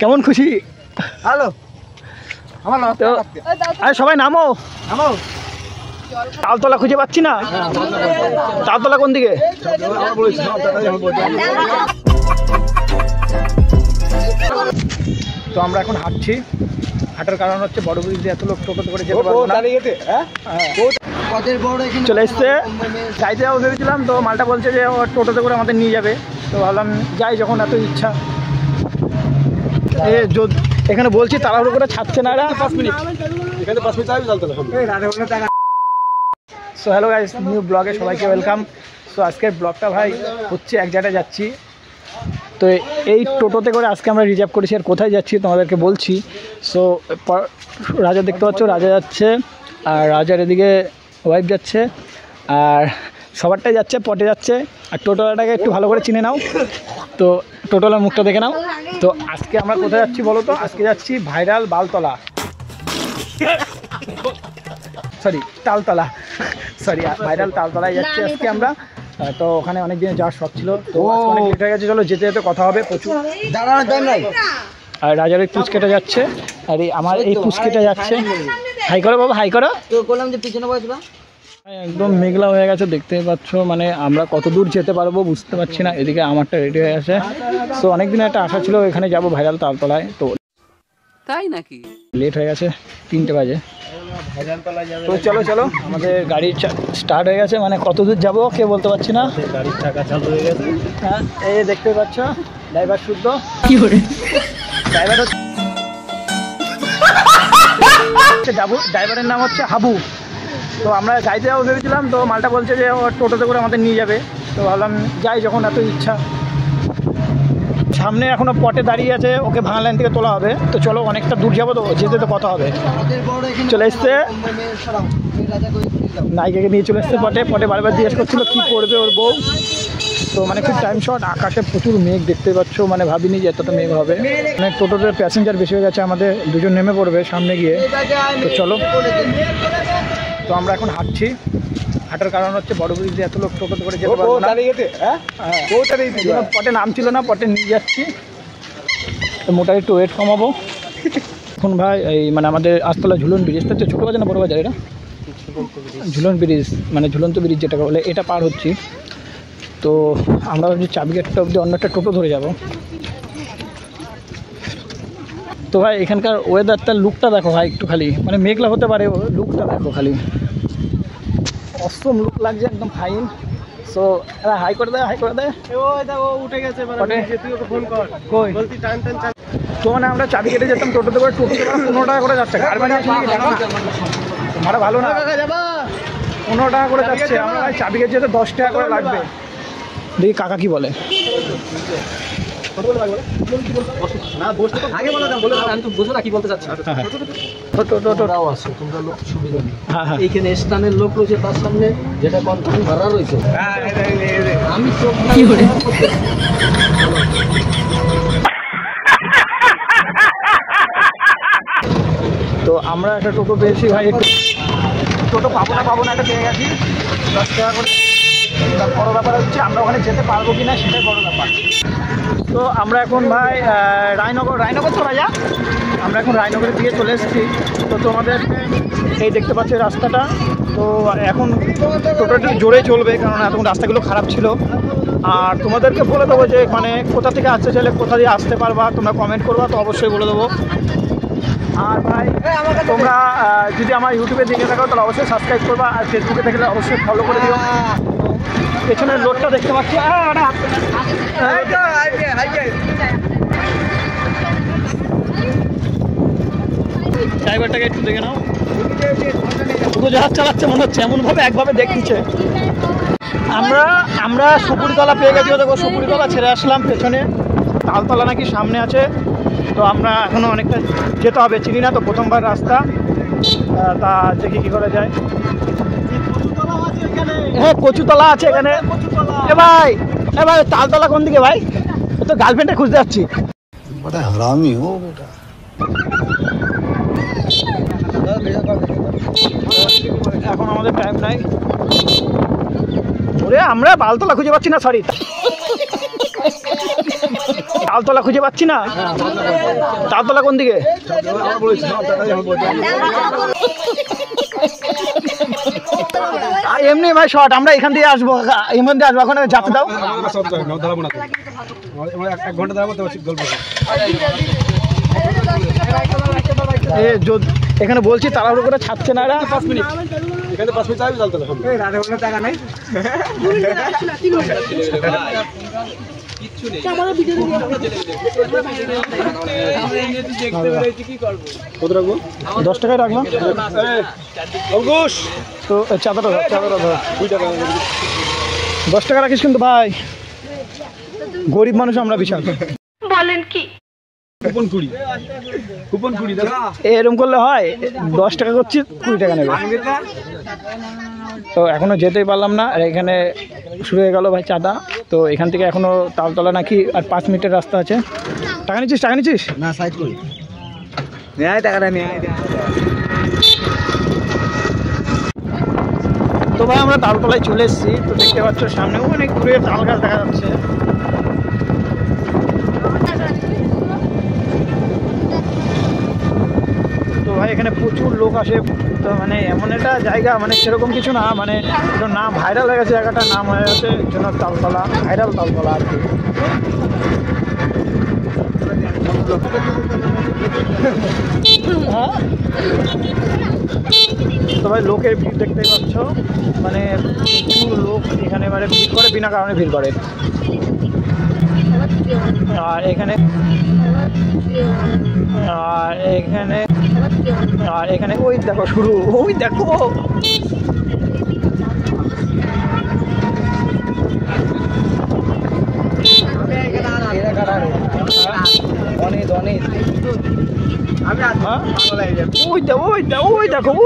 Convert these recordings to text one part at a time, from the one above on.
কেমন খুশি? হ্যালো আরে সবাই নামো নামো। তালতলা খুঁজে পাচ্ছি না। তালতলা কোন দিকে? তো আমরা এখন হাঁটছি। হাঁটার কারণ হচ্ছে বড় ব্রিজ দিয়ে এত লোক টোটোতে করে যেতে পারবো না। চলে এসছে যাইতে যাবো ভেবেছিলাম, তো মালটা বলছে যে ও টোটোতে করে আমাদের নিয়ে যাবে। তো ভাবলাম যাই, যখন এত ইচ্ছা। এখানে বলছি তাড়াহুড়ো করে ছাড়ছে না এরা। 5 মিনিট এখানে 5 minute so hello guys, new ব্লগে সবাইকে ওয়েলকাম। সো আজকের ব্লগটা ভাই হচ্ছে এক জায়গায় যাচ্ছি। তো এই টোটোতে করে আজকে আমরা রিজার্ভ করেছি। আর কোথায় যাচ্ছি তোমাদেরকে বলছি। সো রাজা দেখতে পাচ্ছ, রাজা যাচ্ছে, আর রাজার এদিকে ওয়াইফ যাচ্ছে, আর সবারটাই যাচ্ছে, পটে যাচ্ছে। আর টোটোলাটাকে একটু ভালো করে চিনে নাও, তো টোটোলার মুখটা দেখে নাও। তো আজকে আমরা কোথায় যাচ্ছি বলো তো? আজকে যাচ্ছি viral Baltala, sorry Taltala, sorry viral তালতলায় যাচ্ছি আজকে আমরা। তো ওখানে অনেক দিনে যাওয়ার শখ ছিল, তো অনেক লেট হয়ে গেছে। চলো যেতে যেতে কথা হবে প্রচুর। আর রাজার ওই পুচকেটা যাচ্ছে, আর আমার এই পুচকেটা যাচ্ছে। হাই করো বাবা, হাই করো। তো বললাম যে পিছনে বসবা। একদম মেঘলা হয়ে গেছে, দেখতেই পাচ্ছ। মানে আমরা কত দূর যেতে পারবো বুঝতে পারছি না। এদিকে আমারটা রেডি হয়ে গেছে। সো অনেক দিন একটা আশা ছিল এখানে যাব ভাইরাল তালতলায়, তো তাই নাকি লেট হয়ে গেছে, 3টে বাজে। তো চলো চলো, আমাদের গাড়ি স্টার্ট হয়ে গেছে। মানে কত দূর যাবো কে বলতে পারছি না। গাড়ির চাকা চালু হয়ে গেছে। হ্যাঁ, এই দেখতে পাচ্ছ ড্রাইভার শুদ্ধ। কি করে ড্রাইভার হচ্ছে ড্রাইভারের নাম হচ্ছে হাবু। তো আমরা যাইতে যাবো ভেবেছিলাম, তো মালটা বলছে যে ও টোটোতে করে আমাদের নিয়ে যাবে। তো ভাবলাম যাই, যখন এত ইচ্ছা। সামনে এখনো পটে দাঁড়িয়ে আছে, ওকে ভাঙা লাইন থেকে তোলা হবে। তো চলো, অনেকটা দূর যাবো, তো যেতে তো কথা হবে। চলে এসছে নায়িকাকে নিয়ে, চলে এসছে পটে। পটে বারবার জিজ্ঞেস করছিল কী করবে ওর বউ। তো মানে খুব টাইম শর্ট, আকাশে প্রচুর মেঘ দেখতে পাচ্ছ। মানে ভাবিনি যে এতটা মেঘ হবে। মানে টোটোতে প্যাসেঞ্জার বেশি হয়ে গেছে, আমাদের দুজন নেমে পড়বে সামনে গিয়ে। তো চলো, তো আমরা এখন হাঁটছি। হাঁটার কারণ হচ্ছে বড় ব্রিজ দিয়ে এত লোক টোটোতে করে যেতে পারবো না। পটে নাম ছিল না, পটে নিয়ে যাচ্ছি। তো মোটামুটি একটু ওয়েট কমাবো এখন ভাই। এই মানে আমাদের আস্তলা ঝুলন ব্রিজটা হচ্ছে ছোটো বাজার না বড় বাজার? এটা ঝুলন ব্রিজ, মানে ঝুলন্ত ব্রিজ যেটা বলে, এটা পার হচ্ছি। তো আমরা ভাবছি চাবিঘাটটা অবধি অন্য একটা টোটো ধরে যাব। তো ভাই এখানকার ওয়েদারটার লুকটা দেখো ভাই, একটু খালি মানে মেঘলা হতে পারে, লুকটা দেখো খালি, অসম লুক লাগছে, একদম ফাইন। সো এরা হাই করে দেয়, হাই করে দেয়। ও উঠে গেছে, ফোন কর। কই তো মানে আমরা চাবি কেটে যেতাম টোটোতে করে, টোটোতে 15 টাকা করে যাচ্ছে। গাড়ি ভাড়া ভালো না, 15 টাকা করে যাচ্ছে। আমরা চাবি কেটে যেতে 10 টাকা করে লাগবে। দেখি কাকা কি বলে। এইখানে স্থানের লোক রয়েছে, তার সামনে যেটা কনফার্ম ভাড়া রয়েছে। আমি তো আমরা একটা টোটো পেয়েছি ভাই। টোটো পাবো না একটা পেয়ে গেছি 10 টাকা করে। বড় ব্যাপার হচ্ছে আমরা ওখানে যেতে পারবো কি না, সেটাই বড় ব্যাপার। তো আমরা এখন ভাই রায়নগর তো রাজা, আমরা এখন রায়নগরের দিকে চলে এসেছি। তো তোমাদের এই দেখতে পাচ্ছি রাস্তাটা। তো এখন টোটোটা জোরে চলবে, কারণ এখন রাস্তাগুলো খারাপ ছিল। আর তোমাদেরকে বলে দেবো যে মানে কোথা থেকে আসতে চাইলে কোথা দিয়ে আসতে পারবা, তোমরা কমেন্ট করবা, তো অবশ্যই বলে দেবো। আর ভাই তোমরা যদি আমার ইউটিউবে দেখে থাকো তাহলে অবশ্যই সাবস্ক্রাইব করবা, আর ফেসবুকে দেখলে অবশ্যই ফলো করে দিও। পেছনের লোডটা দেখতে পাচ্ছি, ড্রাইভারটাকে একটু দেখে নাও, দুটো জাহাজ চালাচ্ছে মনে হচ্ছে, এমনভাবে একভাবে দেখতেছে। আমরা সুপুরিতলা পেয়ে গেছি। দেখো সুপুরিতলা ছেড়ে আসলাম, পেছনে তালতলা নাকি সামনে আছে। তো আমরা এখনও অনেকটা যেতে হবে, চিনি না তো, প্রথমবার রাস্তা। তা দেখি কী করে যায়। হ্যাঁ কচুতলা আছে এখানে। এ ভাই তালতলা কোন দিকে ভাই? ও তো গার্লফ্রেন্ডে খুঁজতে যাচ্ছি। হারামি হো বেটা। এখন আমাদের টাইম নাই, ওরে আমরা তালতলা খুঁজে পাচ্ছি না, সরি তালতলা খুঁজে পাচ্ছি না। তালতলা কোন দিকে? এমনি ভাই শর্ট, আমরা এখান দিয়ে আসবো, এখান দিয়ে আসবো, এখন যাতে দাও। এখানে বলছি তাড়াহুড়ো করে ছাড়ছে না এরা। 5 মিনিট এখানে 5 মিনিট আসবে তালতলা। এই রাতে কোনো টাকা নাই। কিচ্ছু নেই। আমাদের ভিডিও দিয়ে দেখতে বেরিয়েছি, কি করব? কত রাখবো? 10 টাকায় রাখলাম। অঙ্কুশ তো চাদর 2 টাকা। 10 টাকা রাখিস কিন্তু ভাই, গরিব মানুষ আমরা বিশাল। বলেন কি? কুপন 20 দাদা, এরকম করলে হয়? 10 টাকা করছি, 20 টাকা নেবে। তো এখনো যেতেই পারলাম না, আর এখানে শুরু হয়ে গেল ভাই চাঁদা। তো এখান থেকে এখনো তালতলা নাকি আর 5 মিনিটের রাস্তা আছে। টাকা নিচ্ছিস? না, সাইড করি। টাকাটা নিয়ে। তো ভাই আমরা তালতলায় চলে এসেছি। তো দেখতে পাচ্ছ সামনে অনেক দূরে তাল গাছ দেখা যাচ্ছে। তো ভাই এখানে প্রচুর লোক আসে। তো মানে এমন একটা জায়গা, মানে সেরকম কিছু না, মানে নাম ভাইরাল হয়ে গেছে, জায়গাটার নাম হয়ে গেছে জন্য তালতলা, ভাইরাল তালতলা আর কি। তো ভাই লোকের ভিড় দেখতেই পাচ্ছ, মানে প্রচুর লোক এখানে মানে ভিড় করে, বিনা কারণে ভিড় করে। আর এখানে ওই দেখো শুরু, ওই দেখো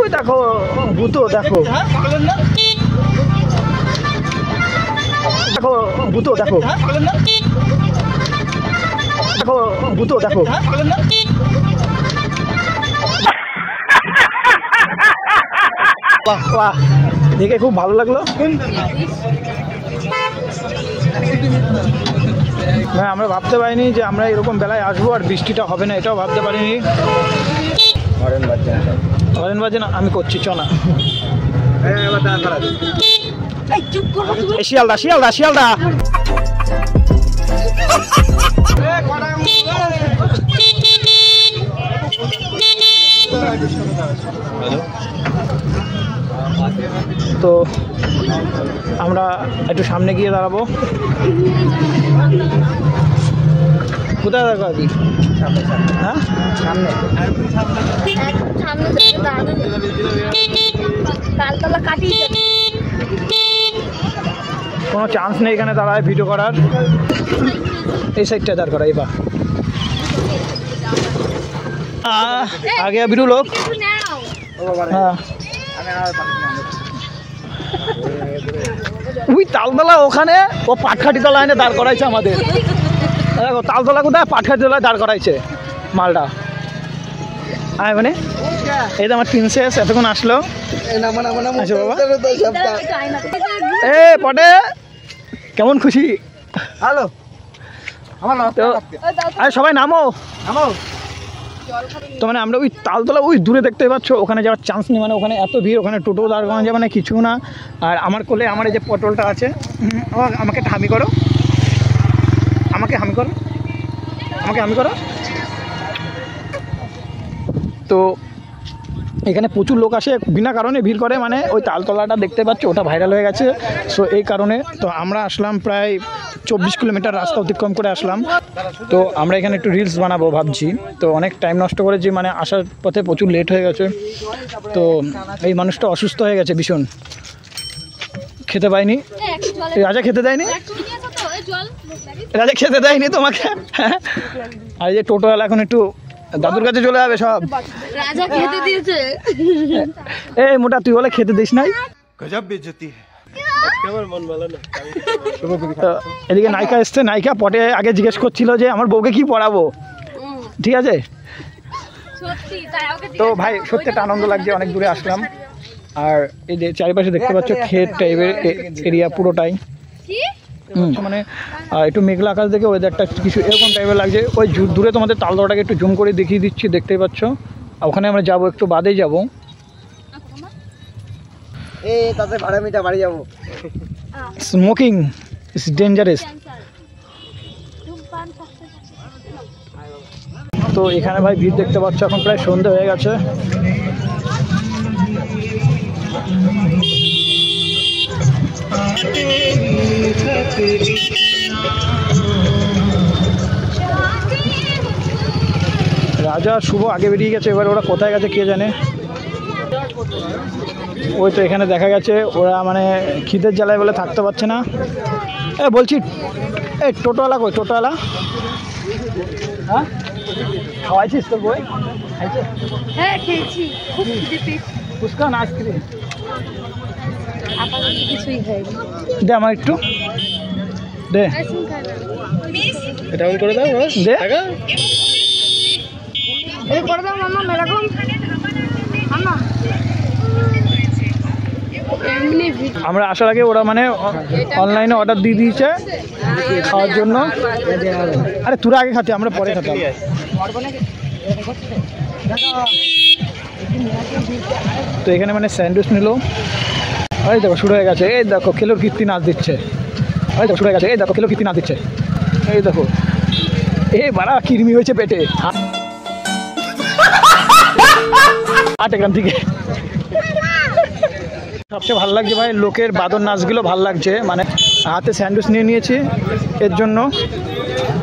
ওই দেখো ভূতো, দেখো ভূতো, দেখো ভূতো, দেখো। বাহ, দেখে খুব ভালো লাগলো। আমরা ভাবতে পারিনি যে আমরা এরকম বেলায় আসবো আর বৃষ্টিটা হবে না, এটাও ভাবতে পারিনি। হরেন বাজে না, আমি করছি, চ না। শিয়ালদা তো আমরা একটু সামনে গিয়ে দাঁড়াবো। কোথায় দেখো আর কি? হ্যাঁ, সামনে কোনো চান্স নেই এখানে দাঁড়ায় ভিডিও করার। এই সাইডটা দাঁড় করা, এবার আগে বিরু লোক। হ্যাঁ, ওই তালতলা ওখানে ও পাটখাটিতলা এনে দাঁড় করাইছে আমাদের। দেখো তালতলা কোথায়, পাটখাটিতলায় দাঁড় করাইছে মালটা। মানে এই তো আমার প্রিন্সেস এতক্ষণ আসলো। এ পটে কেমন খুশি? হ্যালো, আরে সবাই নামো। তো মানে আমরা ওই তালতলা ওই দূরে দেখতে পাচ্ছ, ওখানে যাওয়ার চান্স নেই, মানে ওখানে এত ভিড়, ওখানে টোটো দাঁড় করানো যাবে না, কিছু না। আর আমার কোলে আমার এই যে পটলটা আছে, আমাকে হামি করো, আমাকে হামি করো। তো এখানে প্রচুর লোক আসে, বিনা কারণে ভিড় করে, মানে ওই তালতলাটা দেখতে পাচ্ছ, ওটা ভাইরাল হয়ে গেছে। সো এই কারণে তো আমরা আসলাম, প্রায় 24 কিলোমিটার রাস্তা অতিক্রম করে আসলাম। তো আমরা এখানে একটু রিলস বানাবো ভাবছি। তো অনেক টাইম নষ্ট করেছি, মানে আসার পথে প্রচুর লেট হয়ে গেছে। তো এই মানুষটা অসুস্থ হয়ে গেছে ভীষণ, খেতে পাইনি। রাজা খেতে দেয়নি, রাজা খেতে দেয়নি তোমাকে। আর এই যে টোটোওয়ালা এখন একটু দাদুর কাছে চলে যাবে সব। রাজা খেতে দিয়েছে। এই মোটা, তুই বলে খেতে দিস নাই? গজব বেইজ্জতি আমার মন ভালো না। এদিকে নায়িকা এসছে, নায়িকা পটে আগে জিজ্ঞেস করছিল যে আমার বউকে কি পড়াবো, ঠিক আছে। তো ভাই সত্যি একটা আনন্দ লাগছে, অনেক দূরে আসলাম। আর এই যে চারিপাশে দেখতে পাচ্ছ ক্ষেত টাইপের এরিয়া পুরোটাই। মানে একটু মেঘলা আকাশ দেখে ওয়েদারটা কিছু এরকম টাইপের লাগছে। ওই দূরে তোমাদের তালতলাটাকে একটু জুম করে দেখিয়ে দিচ্ছি, দেখতেই পাচ্ছ। ওখানে আমরা যাবো, একটু বাদেই যাবো। তাতে ভাড়া মিটা বাড়ি যাবো। Smoking is dangerous. তো এখানে ভাই ভিড় দেখতে পাচ্ছ, এখন প্রায় সন্ধ্যে হয়ে গেছে। রাজা শুভ আগে বেরিয়ে গেছে, এবার ওরা কোথায় গেছে কে জানে। ওই তো এখানে দেখা গেছে ওরা মানে খিদের জ্বালায় বলে থাকতে পারছে না। বলছি এই টোটোওয়ালা কই? টোটোওয়ালা হ্যাঁ খাওয়াইছিস তোর বই? হ্যাঁ খেয়েছি, খুব খিদে পেয়েছি। ফুচকা না আইসক্রিম? আপাতত কিছুই খাইনি। দে আমার একটু দে, আইসক্রিম খাই না। এটা অন করে দাও। দে এই করে দাও মামা, এরকম মামা। এমনি আমরা আসার আগে ওরা মানে অনলাইনে অর্ডার দিয়ে দিয়েছে খাওয়ার জন্য। আরে তোরা আগে খাতে, আমরা পরে খেতাম। তো এখানে মানে স্যান্ডউইচ নিল। এই দেখো শুরু হয়ে গেছে, এই দেখো খেলোর কীর্তি নাচ দিচ্ছে। এই দেখো শুরু হয়ে গেছে, এই দেখো খেলোর কীর্তি নাচ দিচ্ছে। এই দেখো বাড়া কিরমি হয়েছে পেটে। আট এখান থেকে সবচেয়ে ভালো লাগছে ভাই লোকের বাদর নাচগুলো ভালো লাগছে। মানে হাতে স্যান্ডউইচ নিয়ে নিয়েছি এর জন্য।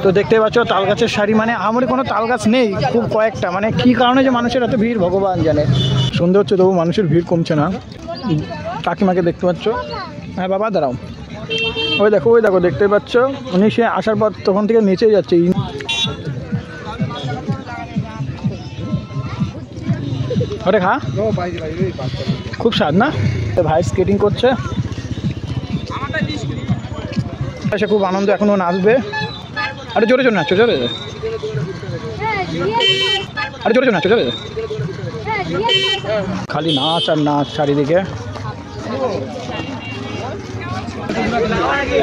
তো দেখতে পাচ্ছ তাল গাছের শাড়ি, মানে আমারই কোনো তাল গাছ নেই, খুব কয়েকটা। মানে কী কারণে যে মানুষের এত ভিড় ভগবান জানে। সুন্দর হচ্ছে তবু মানুষের ভিড় কমছে না। কাকিমাকে দেখতে পাচ্ছ? হ্যাঁ বাবা দাঁড়াও, ওই দেখো ওই দেখো দেখতে পাচ্ছ। উনি সে আসার পর তখন থেকে নেচেই যাচ্ছে। ওরে খা, খুব স্বাদ না? ভাই স্কেটিং করছে, সে খুব আনন্দ। এখনও নাচবে। আরে জোরে জোরে নাচো, জোরে আরে জোরে জোরে নাচো, জোরে। খালি নাচ আর নাচ চারিদিকে।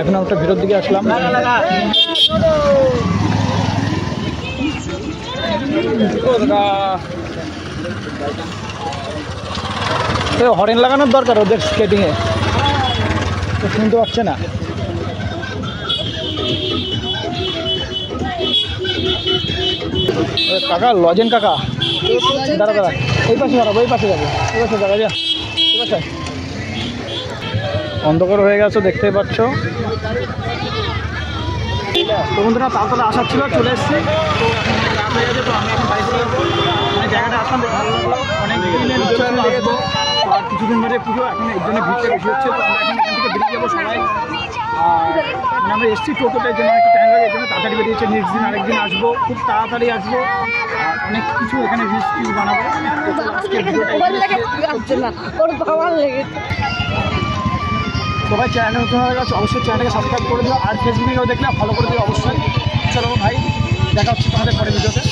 এখন একটা ভিড়ের দিকে আসলাম। হরেন লাগানোর দরকার ওদের স্কেটিংয়ে, তো শুনতে পাচ্ছে না। কাকা লজেন কাকা, দাঁড়া দাঁড়া, এই পাশে দাঁড়াবো, এই পাশে যাবো, এই পাশে দাঁড়া যা, এই পাশে। অন্ধকার হয়ে গেছে দেখতেই পাচ্ছ। তো বন্ধুরা তালতলা আসার ছিল, চলে এসেছি। তো রাত হয়ে গেছে, তো আমি এখন বাড়ি চলে যাবো। মানে জায়গাটা আসলাম ভালো লাগলো, অনেক দিনের ইচ্ছা ছিল আসবো। আর কিছুদিন ধরে পুজো, এখন এর জন্য ভিড়টা বেশি হচ্ছে। তো আমরা এখন এখান থেকে বেরিয়ে যাবো সবাই। আর মানে আমরা এসছি টোটোটার জন্য একটু টাইম লাগে, এর জন্য তাড়াতাড়ি বেরিয়েছে। নেক্সট দিন আরেকদিন আসবো, খুব তাড়াতাড়ি আসবো। আর অনেক কিছু এখানে রিলস টিলস বানাবো। সবাই চ্যানেল নতুন হয়ে গেছে, অবশ্যই চ্যানেলকে সাবস্ক্রাইব করে দিও। আর ফেসবুকেও দেখলে ফলো করে দিও অবশ্যই। চলো ভাই, দেখা হচ্ছে তোমাদের পরে ভিডিওতে।